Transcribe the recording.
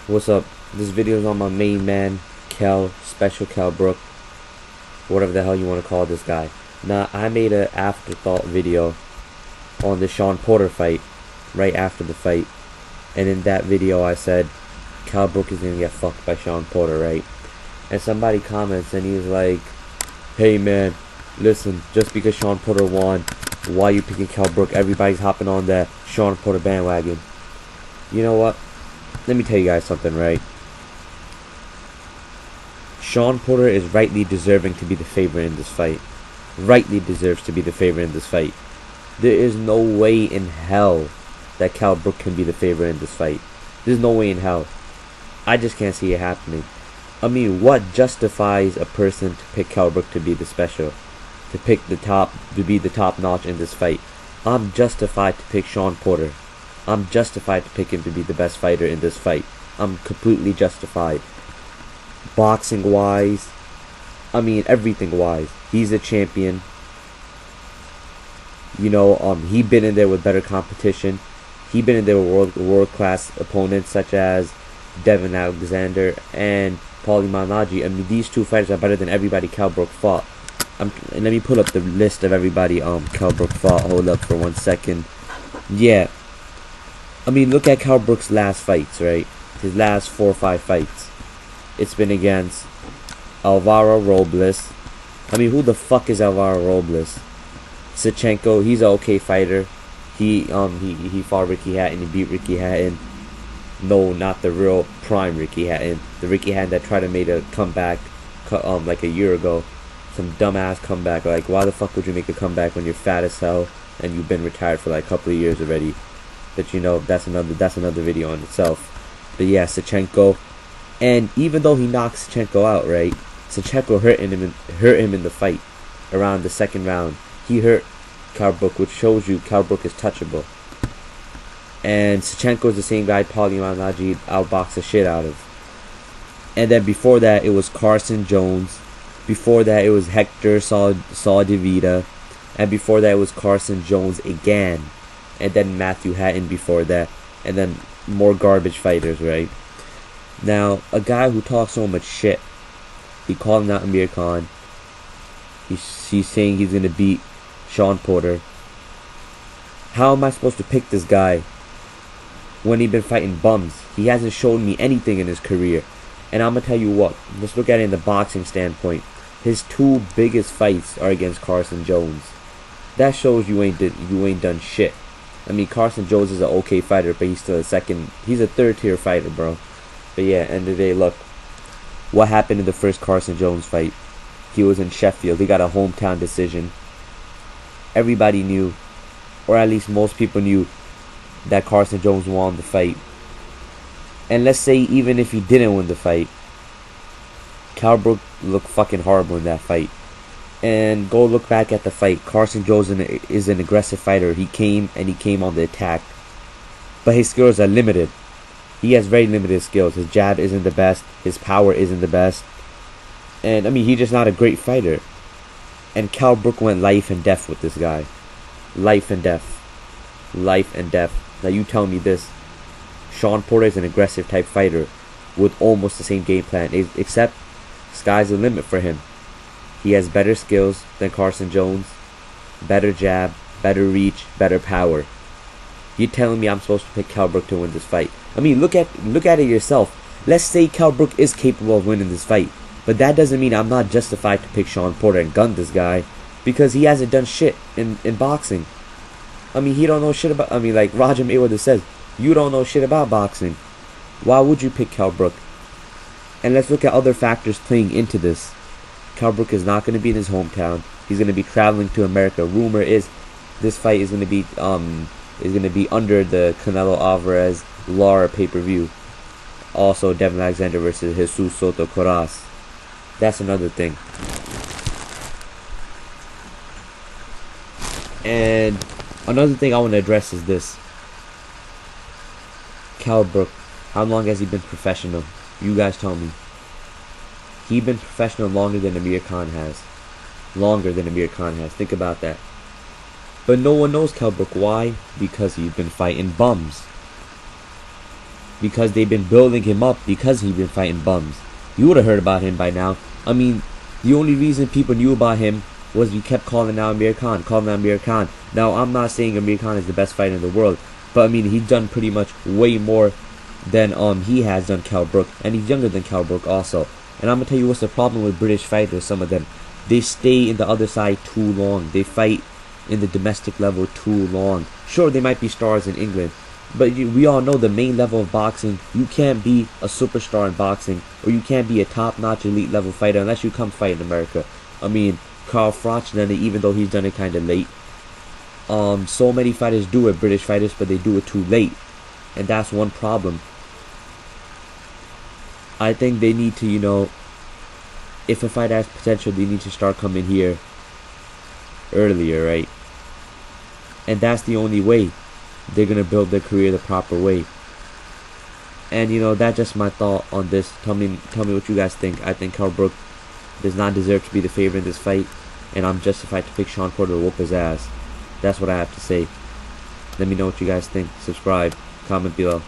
What's up? This video is on my main man, Special Kell Brook, whatever the hell you want to call this guy. Now, I made an afterthought video on the Shawn Porter fight, right after the fight. And in that video I said, Kell Brook is going to get fucked by Shawn Porter, right? And somebody comments and he's like, hey man, listen, just because Shawn Porter won, why you picking Kell Brook? Everybody's hopping on that Shawn Porter bandwagon. You know what? Let me tell you guys something, right? Shawn Porter is rightly deserving to be the favorite in this fight. Rightly deserves to be the favorite in this fight. There is no way in hell that Kell Brook can be the favorite in this fight. There's no way in hell. I just can't see it happening. I mean, what justifies a person to pick Kell Brook to be the special? To pick the top, to be the top notch in this fight? I'm justified to pick Shawn Porter. I'm justified to pick him to be the best fighter in this fight. I'm completely justified. Boxing wise, I mean everything wise. He's a champion. You know, he been in there with better competition. He been in there with world class opponents such as Devin Alexander and Paulie Malignaggi. I mean, these two fighters are better than everybody Kell Brook fought. And let me pull up the list of everybody Kell Brook fought. Hold up for 1 second. Yeah. I mean, look at Kell Brook's last fights, right? His last 4 or 5 fights. It's been against Alvaro Robles. I mean, who the fuck is Alvaro Robles? Sachenko, he's an okay fighter. He fought Ricky Hatton. He beat Ricky Hatton. No, not the real prime Ricky Hatton. The Ricky Hatton that tried to make a comeback like a year ago. Some dumbass comeback. Like, why the fuck would you make a comeback when you're fat as hell and you've been retired for like a couple of years already? But you know, that's another video on itself. But yeah, Sachenko. And even though he knocked Sachenko out, right? Sachenko hurt him in the fight around the second round. He hurt Kell Brook, which shows you Kell Brook is touchable. And Sachenko is the same guy Paulie Malignaggi outboxed the shit out of. And then before that, it was Carson Jones. Before that, it was Hector Saudivita. And before that, it was Carson Jones again. And then Matthew Hatton before that. And then more garbage fighters, right? Now, a guy who talks so much shit, he called out Amir Khan. He's saying he's going to beat Shawn Porter. How am I supposed to pick this guy when he's been fighting bums? He hasn't shown me anything in his career. And I'm going to tell you what, let's look at it in the boxing standpoint. His 2 biggest fights are against Carson Jones. That shows you ain't done shit. I mean, Carson Jones is an okay fighter, but he's still he's a 3rd tier fighter, bro. But yeah, end of the day, look, what happened in the first Carson Jones fight? He was in Sheffield. He got a hometown decision. Everybody knew, or at least most people knew, that Carson Jones won the fight. And let's say even if he didn't win the fight, Kell Brook looked fucking horrible in that fight. And go look back at the fight. Carson Jones is an aggressive fighter. He came on the attack. But his skills are limited. He has very limited skills. His jab isn't the best. His power isn't the best. And, I mean, he's just not a great fighter. And Kell Brook went life and death with this guy. Life and death. Life and death. Now, you tell me this. Shawn Porter is an aggressive type fighter with almost the same game plan. Except, sky's the limit for him. He has better skills than Carson Jones. Better jab. Better reach. Better power. You're telling me I'm supposed to pick Kell Brook to win this fight? I mean, look at it yourself. Let's say Kell Brook is capable of winning this fight, but that doesn't mean I'm not justified to pick Shawn Porter and gun this guy because he hasn't done shit in boxing. I mean, he don't know shit about. I mean, like Roger Mayweather says, you don't know shit about boxing. Why would you pick Kell Brook? And let's look at other factors playing into this. Kell Brook is not going to be in his hometown. He's going to be traveling to America. Rumor is this fight is going to be under the Canelo Alvarez Lara pay-per-view. Also, Devin Alexander versus Jesus Soto Coraz. That's another thing. And another thing I want to address is this. Kell Brook, how long has he been professional? You guys tell me. He's been professional longer than Amir Khan has. Longer than Amir Khan has. Think about that. But no one knows Kell Brook. Why? Because he's been fighting bums. because they've been building him up because he's been fighting bums. You would have heard about him by now. I mean, the only reason people knew about him was we kept calling out Amir Khan, calling out Amir Khan. Now, I'm not saying Amir Khan is the best fighter in the world, but I mean, he's done pretty much way more than he has done Kell Brook, and he's younger than Kell Brook also. And I'm gonna tell you what's the problem with British fighters. Some of them, they stay in the other side too long. They fight in the domestic level too long. Sure, they might be stars in England, but we all know the main level of boxing, you can't be a superstar in boxing, or you can't be a top-notch elite level fighter unless you come fight in America. I mean, Carl Froch done it, even though he's done it kind of late. So many fighters do it, British fighters, but they do it too late, and that's one problem. I think they need to, if a fighter has potential, they need to start coming here earlier, right? And that's the only way they're gonna build their career the proper way. And that's just my thought on this. Tell me what you guys think. I think Kell Brook does not deserve to be the favorite in this fight, and I'm justified to pick Shawn Porter to whoop his ass. That's what I have to say. Let me know what you guys think. Subscribe, comment below.